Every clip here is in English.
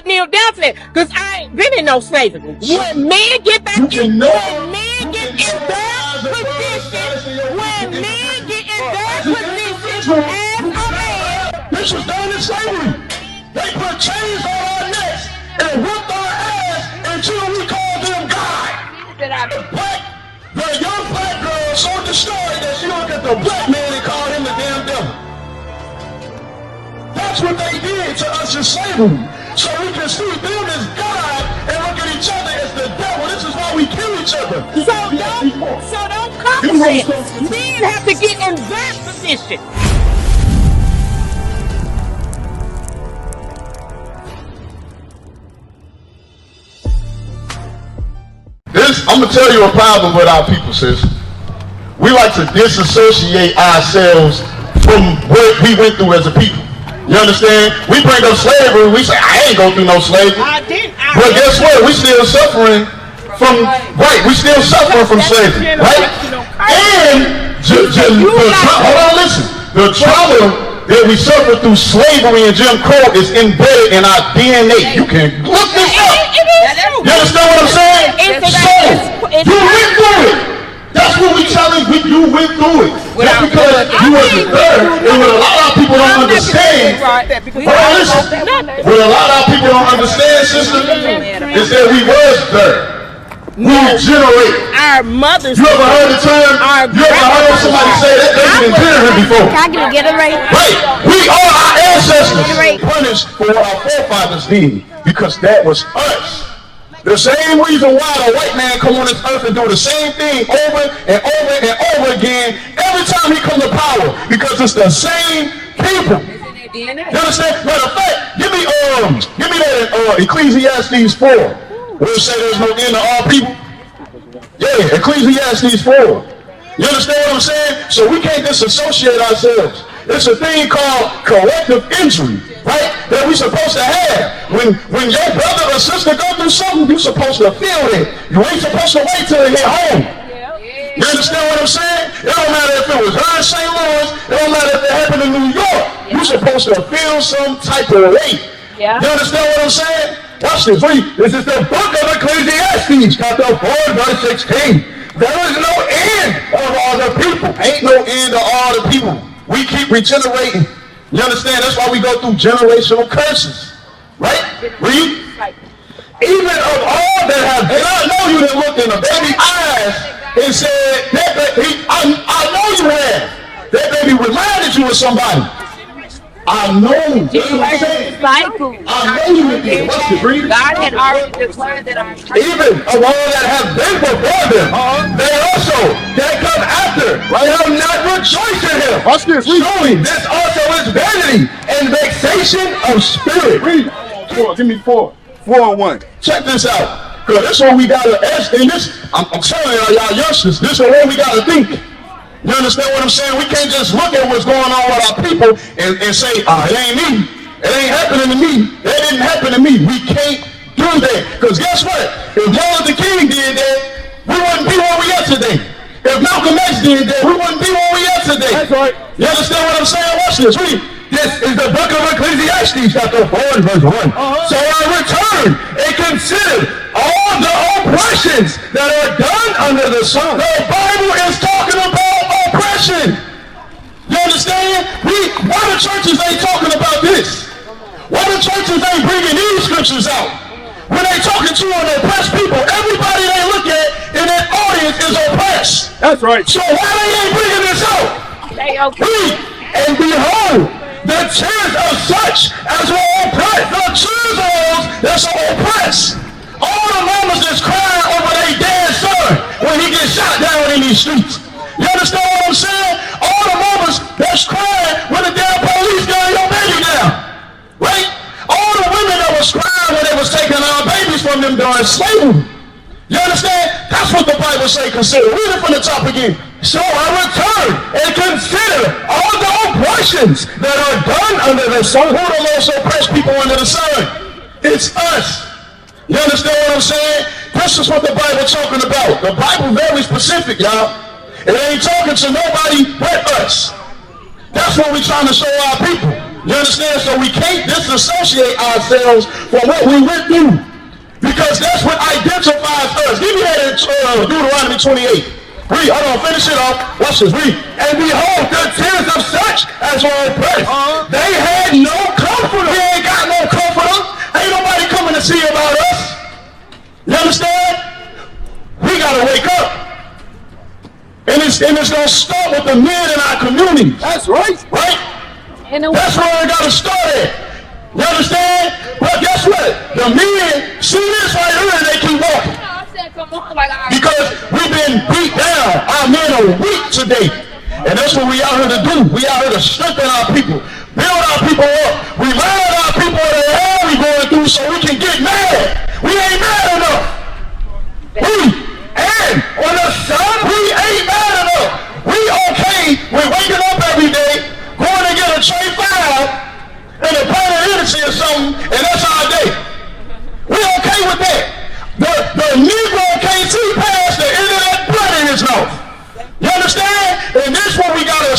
kneel down to that, because I ain't been in no slavery. When men get back in, when men get in their position, when men get in their position as a man. This was done in slavery. They put chains on our necks and whipped our ass until we called them God. The young black girl so destroyed that she looked at the black man and called him the damn devil. That's what they did to us in slavery. So we can see them as God and look at each other as the devil. This is why we kill each other. So don't compensate. Men have to get in that position. I'm going to tell you a problem with our people, sis. We like to disassociate ourselves from what we went through as a people. You understand? We bring up slavery, we say, I ain't go through no slavery. But guess what? We still suffering from, we still suffering from slavery, right? And, hold on, listen. The trauma that we suffer through slavery and Jim Crow is embedded in our DNA. You can look this up. You understand what I'm saying? So, you went through it. That's what we telling you went through it. Just because you wasn't there, and what a lot of people don't understand, what a lot of people don't understand, sister, is that we was there. We generate. Our mothers. You ever heard the term? You ever heard somebody say that they didn't hear him before? Can I get a right? Right. We are our ancestors punished for what our forefathers did, because that was us. The same reason why the white man come on this earth and do the same thing over and over and over again every time he comes to power, because it's the same people. You understand? Matter of fact, give me that Ecclesiastes 4. Where it say there's no end to all people? Yeah, Ecclesiastes 4. You understand what I'm saying? So we can't disassociate ourselves. It's a thing called collective injury, right? That we're supposed to have. When your brother or sister go through something, you're supposed to feel it. You ain't supposed to wait till they get home. You understand what I'm saying? It don't matter if it was her in St. Louis. It don't matter if it happened in New York. You're supposed to feel some type of weight. You understand what I'm saying? Watch this. This is the book of Ecclesiastes, chapter 4, verse 16. There is no end of all the people. Ain't no end of all the people. We keep regenerating. You understand? That's why we go through generational curses. Right? Read. Even of all that have, and I know you that looked in the baby eyes and said, I know you have. That baby reminded you of somebody. I know. Cycle. I know you did. What's the breed? God had already declared that I'm even of all that have been before them, they also that come after, they have not rejoiced in him. Watch this. Showing this also is vanity and vexation of spirit. Read. Give me 4 and 1. Check this out. Because this is what we gotta ask. And this, I'm telling y'all youngsters, this is what we gotta think. You understand what I'm saying? We can't just look at what's going on with our people and say, it ain't me. It ain't happening to me. That didn't happen to me. We can't do that. Because guess what? If Martin Luther King did that, we wouldn't be where we are today. If Malcolm X did that, we wouldn't be where we are today. That's right. You understand what I'm saying? Watch this. Read. This is the book of Ecclesiastes, chapter 4, verse 1. So I return and consider all the oppressions that are done under the sun. The Bible is talking about oppression. You understand? Why the churches ain't talking about this? Why the churches ain't bringing these scriptures out? When they talking to an oppressed people, everybody they look at in that audience is oppressed. That's right. So why they ain't bringing this out? Read. And behold, the tears of such as were oppressed, the tears of those that's oppressed. All the mamas that's crying over their dead son when he gets shot down in these streets. You understand what I'm saying? All the mamas that's crying when the damn police gun your baby down. Right? All the women that was crying when they was taking our babies from them during slavery. You understand? That's what the Bible say consider. Read it from the top again. So I return and consider all the oppressions that are done under the sun. Who are the most oppressed people under the sun? It's us. You understand what I'm saying? This is what the Bible talking about. The Bible very specific, y'all. It ain't talking to nobody but us. That's what we're trying to show our people. You understand? So we can't disassociate ourselves from what we went through, because that's what identifies us. Give me that in Deuteronomy 28. Read, hold on, finish it off. Watch this, read. And behold, the tears of such as were oppressed. They had no comfort. We ain't got no comforter. Ain't nobody coming to see about us. You understand? We gotta wake up. And it's gonna start with the men in our community. That's right. Right? That's where we gotta start at. You understand? But guess what? The men see this right here and they keep walking. Because we've been beat down. Our men are weak today. And that's what we out here to do. We out here to strengthen our people, build our people up, remind our people of the hell we going through so we can get mad. We ain't mad enough. And on the sun, we ain't mad enough. We okay with waking up every day, going to get a tray 5 and a pint of energy or something, and that's our day. We okay with that. The Negro can't see past the end of that blood in his mouth. You understand? And this one we gotta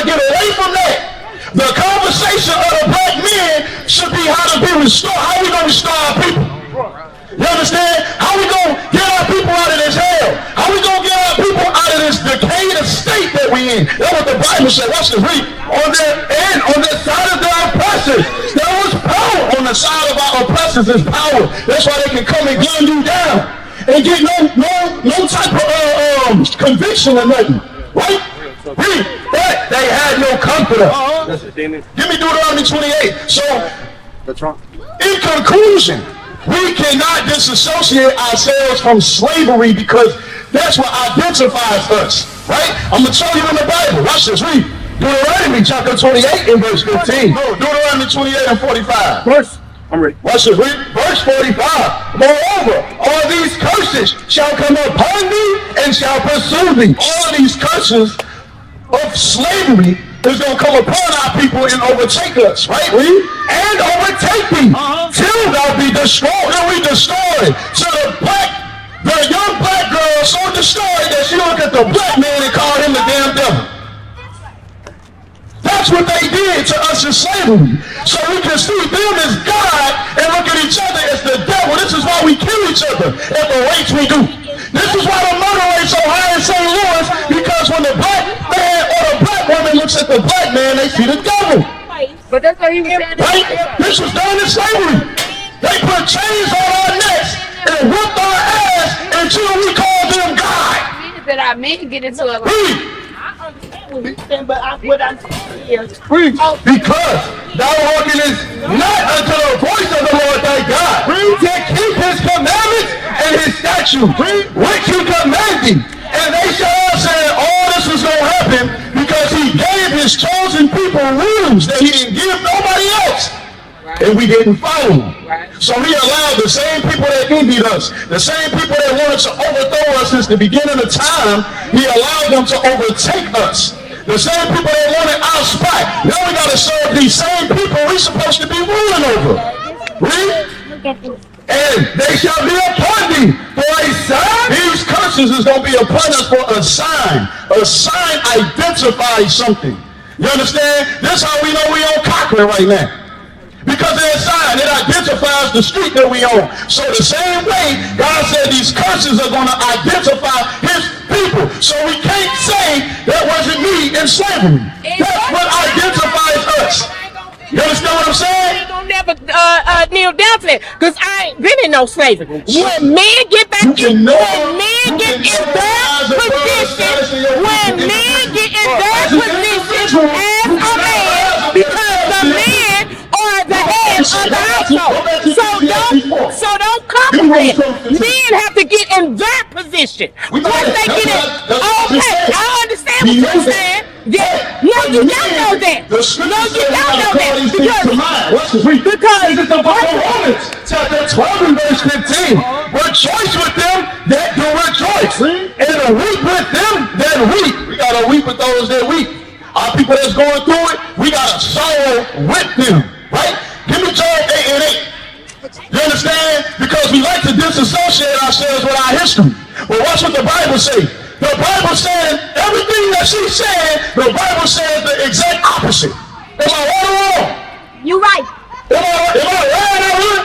get away from that. The conversation of the black men should be how to be restored. How we gonna restore our people? You understand? How we gonna get our people out of this hell? How we gonna get our people out of this decayed state that we in? That's what the Bible said. Watch the read. On the side of the oppressors, there was power. On the side of our oppressors is power. That's why they can come and gun you down and get no type of conviction or nothing. Right? Read. But they had no comforter. Give me Deuteronomy 28. So, in conclusion, we cannot disassociate ourselves from slavery because that's what identifies us, right? I'm going to show you in the Bible. Watch this. Read. Deuteronomy chapter 28 and verse 15. Deuteronomy 28 and 45. I'm ready. Watch this. Read. Verse 45. Moreover, all these curses shall come upon thee and shall pursue thee. All these curses of slavery is going to come upon our people and overtake us, right? Read. And overtake thee till thou be destroyed. Till we destroyed. So the young black girl so destroyed that she looked at the black man and called him the damn devil. That's what they did to us in slavery. So we can see them as God and look at each other as the devil. This is why we kill each other at the rates we do. This is why the murder rate so high in St. Louis, because when the black man or the black woman looks at the black man, they see the devil. But that's what he was saying. Right? This was done in slavery. They put chains on our necks and whipped our ass until we called them God. That our men get into it. I understand what you're saying, but what I'm saying is, because thou hearkenest not unto the voice of the Lord thy God, to keep his commandments and his statutes, which he commanded thee. And they shall all say, all this was going to happen because he gave his chosen people rules that he didn't give nobody else. And we didn't follow him. So he allowed the same people that envied us, the same people that wanted to overthrow us since the beginning of time, he allowed them to overtake us. The same people that wanted our spot. Now we got to serve these same people we're supposed to be ruling over. Read. And they shall be upon thee for a sign. These curses is going to be upon us for a sign. A sign identifies something. You understand? This is how we know we on Cochran right now. Because there's a sign, it identifies the street that we on. So the same way, God said these curses are going to identify his people. So we can't say that wasn't me in slavery. That's what identifies us. You understand what I'm saying? I ain't gonna never kneel down to that, because I ain't been in no slavery. When men get back in, when men get in their position, when men get in their position as a man, because the men are the head of the household. So don't come with it. Men have to get in their position. Once they get in, okay, I understand what you're saying. Yeah. No, you don't know that. No, you don't know that. Because the Bible, Romans chapter 12 and verse 15. Rejoice with them that do rejoice, and weep with them that weep. We gotta weep with those that weep. Our people that's going through it, we gotta sorrow with them. Right? Give me Job 8 and 8. You understand? Because we like to disassociate ourselves with our history. But watch what the Bible says. The Bible says everything that she said, the Bible says the exact opposite. Am I right or wrong? You right. Am I lying out here?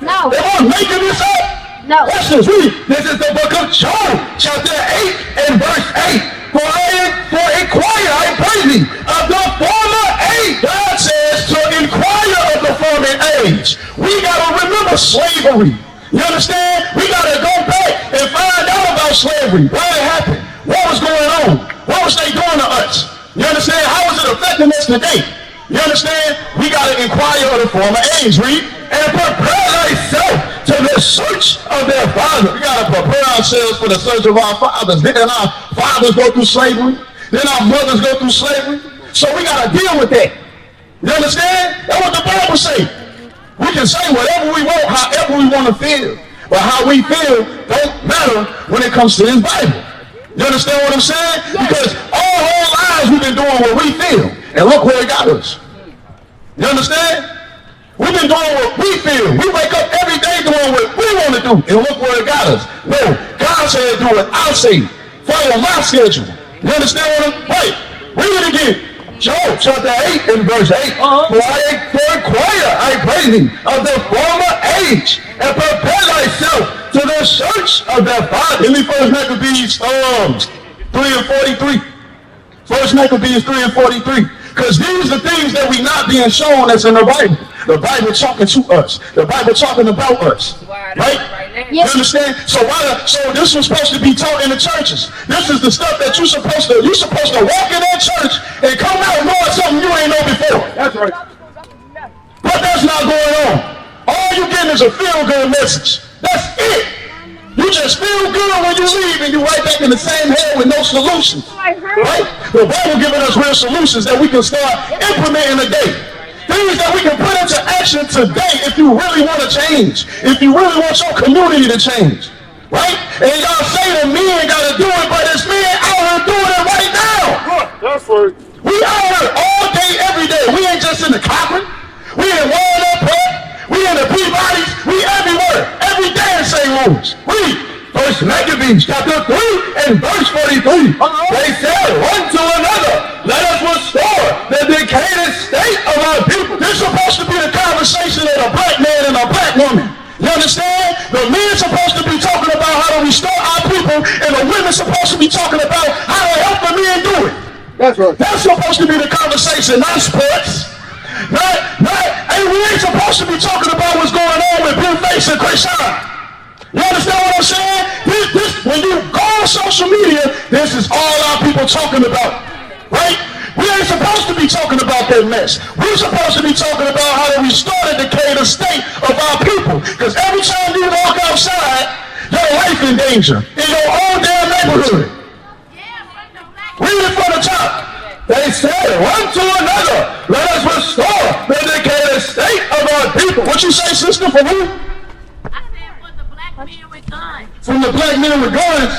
No. Am I making this up? No. Watch this. This is the book of Job, chapter 8 and verse 8. For inquire, I pray thee, of the former age. God says to inquire of the former age. We got to remember slavery. You understand? We got to go back and find out about slavery. Why it happened? What was going on? What was they doing to us? You understand? How is it affecting us today? You understand? We got to inquire of the former age. Read. And prepare thyself to the search of their fathers. We got to prepare ourselves for the search of our fathers. Didn't our fathers go through slavery? Didn't our mothers go through slavery? So we got to deal with that. You understand? That's what the Bible says. We can say whatever we want, however we want to feel. But how we feel don't matter when it comes to this Bible. You understand what I'm saying? Because all our lives we've been doing what we feel. And look where it got us. You understand? We've been doing what we feel. We wake up every day doing what we want to do. And look where it got us. No, God said do what I say. Follow my schedule. You understand what I'm saying? Wait, read it again. Job chapter 8 and verse 8. For inquire, I pray thee, of the former age, and prepare thyself to the search of their father. In the First Maccabees 3 and 43. First Maccabees 3 and 43. Because these are things that we not being shown that's in the Bible. The Bible talking to us. The Bible talking about us. Right? You understand? So this was supposed to be taught in the churches. This is the stuff that you're supposed to walk in that church and come out knowing something you ain't know before. That's right. But that's not going on. All you getting is a feel-good message. That's it. You just feel good when you leave and you right back in the same hell with no solutions. Right? The Bible giving us real solutions that we can start implementing today. Things that we can put into action today if you really want to change. If you really want your community to change. Right? And y'all say that men got to do it, but it's men out here doing it right now. That's right. We out here all day, every day. We ain't just in the Cochran. We in Walnut Park. We in the Peabody's. We everywhere. Every day in St. Louis. Read. First Maccabees chapter 3 and verse 43. They said one to another, let us restore the decayed state of our people. This is supposed to be the conversation of a black man and a black woman. You understand? The men's supposed to be talking about how to restore our people, and the women's supposed to be talking about how to help the men do it. That's right. That's supposed to be the conversation, not sports. And we ain't supposed to be talking about what's going on with Blueface and Krishan. You understand what I'm saying? When you go on social media, this is all our people talking about, right? We ain't supposed to be talking about that mess. We're supposed to be talking about how to restore the decayed state of our people. Because every time you walk outside, your life in danger in your own damn neighborhood. Read it from the top. They said one to another, let us restore the decayed state of our people. What you say, sister, for who? From the black men with guns.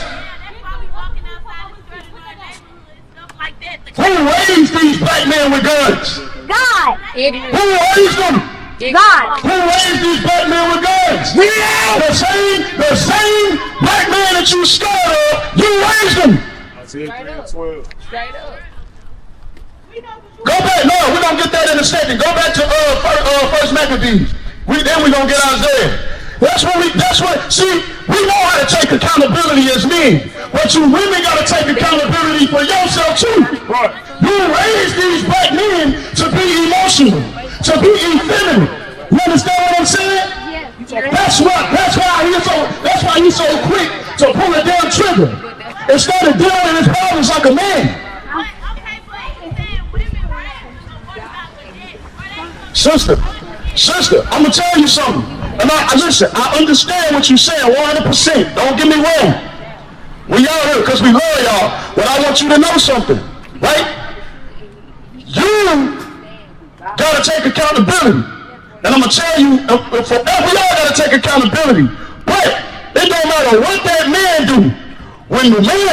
Who raised these black men with guns? God. Who raised them? God. Who raised these black men with guns? The same black man that you scared of, you raised them. Straight up. Go back. No, we're going to get that in a second. Go back to First Maccabees. Then we're going to get Isaiah. See, we know how to take accountability as men, but you women got to take accountability for yourself too. Right. You raised these black men to be emotional, to be effeminate. You understand what I'm saying? Yeah. That's why he's so quick to pull a damn trigger instead of dealing with his problems like a man. Sister, I'm gonna tell you something. And listen, I understand what you're saying 100%. Don't get me wrong. We out here because we love y'all. But I want you to know something, right? You gotta take accountability. And I'm gonna tell you, we all gotta take accountability. But it don't matter what that man do. When you lay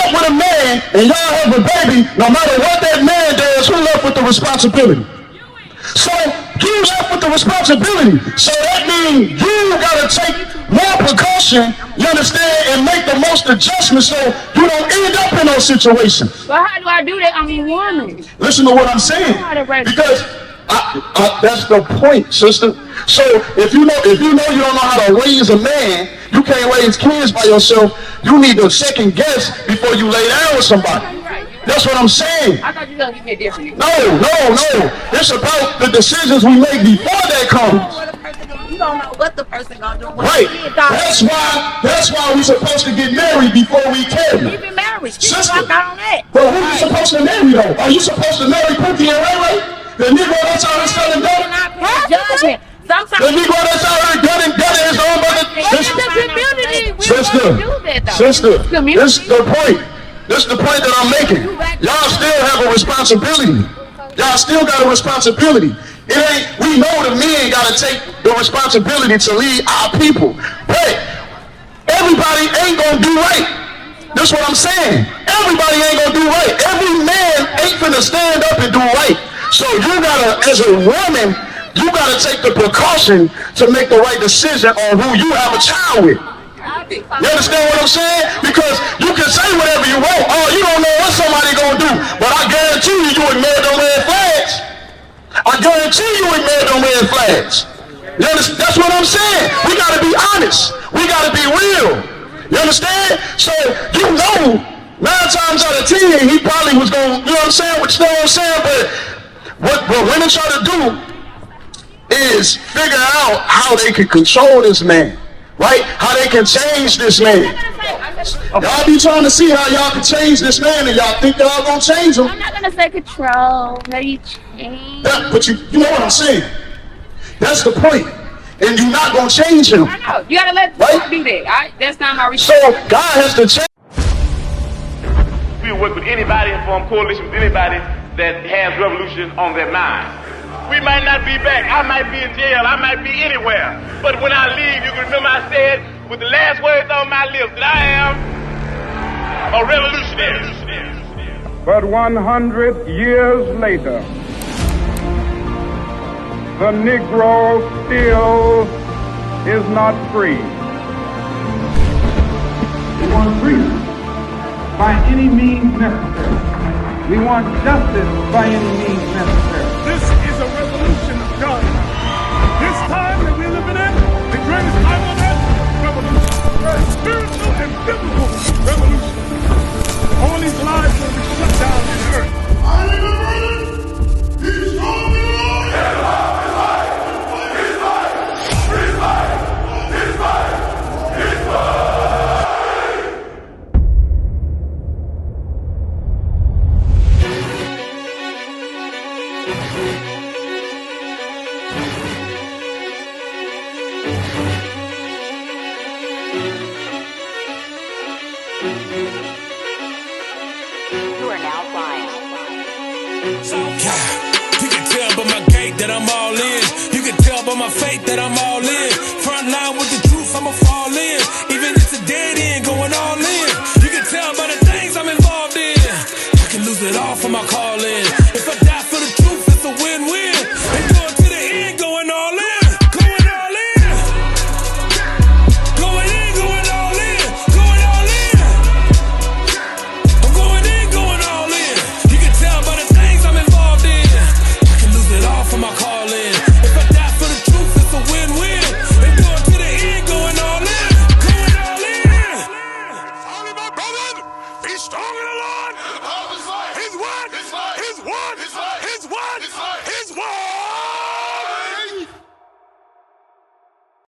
up with a man and y'all have a baby, no matter what that man does, who left with the responsibility? So you left with the responsibility. So that means you gotta take more precaution, you understand, and make the most adjustments so you don't end up in those situations. But how do I do that? I'm a woman. Listen to what I'm saying. Because That's the point, sister. So if you know you don't know how to raise a man, you can't raise kids by yourself. You need to second guess before you lay down with somebody. That's what I'm saying. I thought you were gonna give me a different. No. It's about the decisions we make before that comes. You don't know what the person gonna do. Right. That's why we supposed to get married before we carry. Even married. Sister. On that. But who you supposed to marry though? Are you supposed to marry Cookie and Ray Ray? The Negro that's out here selling dope? The Negro that's out here gunning his own brother. Sister, this is the point. This is the point that I'm making. Y'all still have a responsibility. Y'all still got a responsibility. It ain't, we know the men got to take the responsibility to lead our people. But everybody ain't going to do right. That's what I'm saying. Everybody ain't going to do right. Every man ain't finna stand up and do right. So you got to, as a woman, you got to take the precaution to make the right decision on who you have a child with. You understand what I'm saying? Because you can say whatever you want. Oh, you don't know what somebody gonna do. But I guarantee you ignored them red flags. I guarantee you ignored them red flags. You understand? That's what I'm saying. We gotta be honest. We gotta be real. You understand? So you know, 9 times out of 10, he probably was gonna, you know what I'm saying? Which you know what I'm saying? But what women try to do is figure out how they can control this man. Right? How they can change this man. Y'all be trying to see how y'all can change this man, and y'all think y'all gonna change him. I'm not gonna say control. Maybe change. But you know what I'm saying. That's the point. And you're not gonna change him. I know. You gotta let right? do that. That's not my response. So God has to change. We work with anybody and form coalition with anybody that has revolution on their mind. We might not be back. I might be in jail. I might be anywhere. But when I leave, you can remember I said with the last words on my lips that I am a revolutionary. But 100 years later, the Negro still is not free. We want freedom by any means necessary. We want justice by any means necessary. This is a revolution of God. This time that we're living in, the greatest time on earth, revolution. Spiritual and biblical revolution. All these lives will be shut down in the earth. I remember he's strong in Lord. His life, his life, his life, his life, his life, his life. You can tell by my gait that I'm all in. You can tell by my faith that I'm all in.